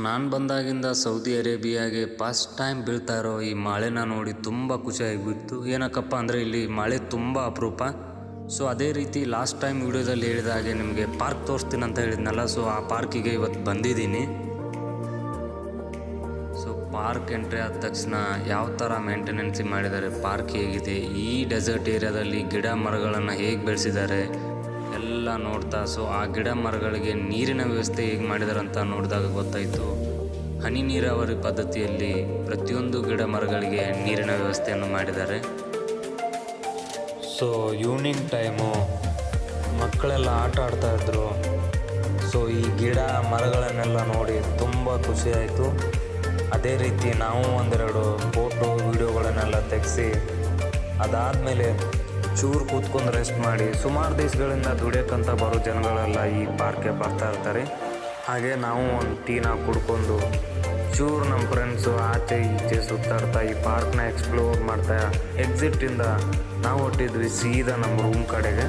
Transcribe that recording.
ನಾನು ಬಂದಾಗಿಂದ ಸೌದಿ ಅರೇಬಿಯಾಗೆ ಫಸ್ಟ್ ಟೈಮ್ ಬೀಳ್ತಾ ಇರೋ ಈ ಮಳೆನ ನೋಡಿ ತುಂಬ ಖುಷಿಯಾಗಿಬಿಡ್ತು. ಏನಕ್ಕಪ್ಪ ಅಂದರೆ ಇಲ್ಲಿ ಮಳೆ ತುಂಬ ಅಪರೂಪ. ಅದೇ ರೀತಿ ಲಾಸ್ಟ್ ಟೈಮ್ ವಿಡಿಯೋದಲ್ಲಿ ಹೇಳಿದ ಹಾಗೆ ನಿಮಗೆ ಪಾರ್ಕ್ ತೋರಿಸ್ತೀನಿ ಅಂತ ಹೇಳಿದ್ನಲ್ಲ. ಆ ಪಾರ್ಕಿಗೆ ಇವತ್ತು ಬಂದಿದ್ದೀನಿ. ಪಾರ್ಕ್ ಎಂಟ್ರಿ ಆದ ತಕ್ಷಣ ಯಾವ ಥರ ಮೇಂಟೆನೆನ್ಸ್ ಮಾಡಿದ್ದಾರೆ, ಪಾರ್ಕ್ ಹೇಗಿದೆ, ಈ ಡೆಸರ್ಟ್ ಏರಿಯಾದಲ್ಲಿ ಗಿಡ ಮರಗಳನ್ನು ಹೇಗೆ ಬೆಳೆಸಿದ್ದಾರೆ ಎಲ್ಲ ನೋಡ್ತಾ ಆ ಗಿಡ ಮರಗಳಿಗೆ ನೀರಿನ ವ್ಯವಸ್ಥೆ ಹೇಗೆ ಮಾಡಿದ್ದಾರೆ ಅಂತ ನೋಡಿದಾಗ ಗೊತ್ತಾಯಿತು. ಹನಿ ನೀರಾವರಿ ಪದ್ಧತಿಯಲ್ಲಿ ಪ್ರತಿಯೊಂದು ಗಿಡ ಮರಗಳಿಗೆ ನೀರಿನ ವ್ಯವಸ್ಥೆಯನ್ನು ಮಾಡಿದ್ದಾರೆ. ಈವ್ನಿಂಗ್ ಟೈಮು ಮಕ್ಕಳೆಲ್ಲ ಆಟ ಆಡ್ತಾಯಿದ್ರು. ಈ ಗಿಡ ಮರಗಳನ್ನೆಲ್ಲ ನೋಡಿ ತುಂಬ ಖುಷಿಯಾಯಿತು. ಅದೇ ರೀತಿ ನಾವು ಒಂದೆರಡು ಫೋಟೋ ವಿಡಿಯೋಗಳನ್ನೆಲ್ಲ ತೆಗೆಸಿ ಅದಾದಮೇಲೆ ಚೂರು ಕೂತ್ಕೊಂಡು ರೆಸ್ಟ್ ಮಾಡಿ, ಸುಮಾರು ದಿವಸಗಳಿಂದ ದುಡಿಯೋಕ್ಕಂತ ಬರೋ ಜನಗಳೆಲ್ಲ ಈ ಪಾರ್ಕ್ಗೆ ಬರ್ತಾ ಇರ್ತಾರೆ. ಹಾಗೆ ನಾವು ಒಂದು ಟೀನ ಕುಡ್ಕೊಂಡು ಚೂರು ನಮ್ಮ ಫ್ರೆಂಡ್ಸು ಆಚೆ ಈಚೆ ಸುತ್ತಾಡ್ತಾ ಈ ಪಾರ್ಕ್ನ ಎಕ್ಸ್ಪ್ಲೋರ್ ಮಾಡ್ತಾ ಎಕ್ಸಿಟಿಂದ ನಾವು ಹೊಟ್ಟಿದ್ವಿ ಸೀದಾ ನಮ್ಮ ರೂಮ್ ಕಡೆಗೆ.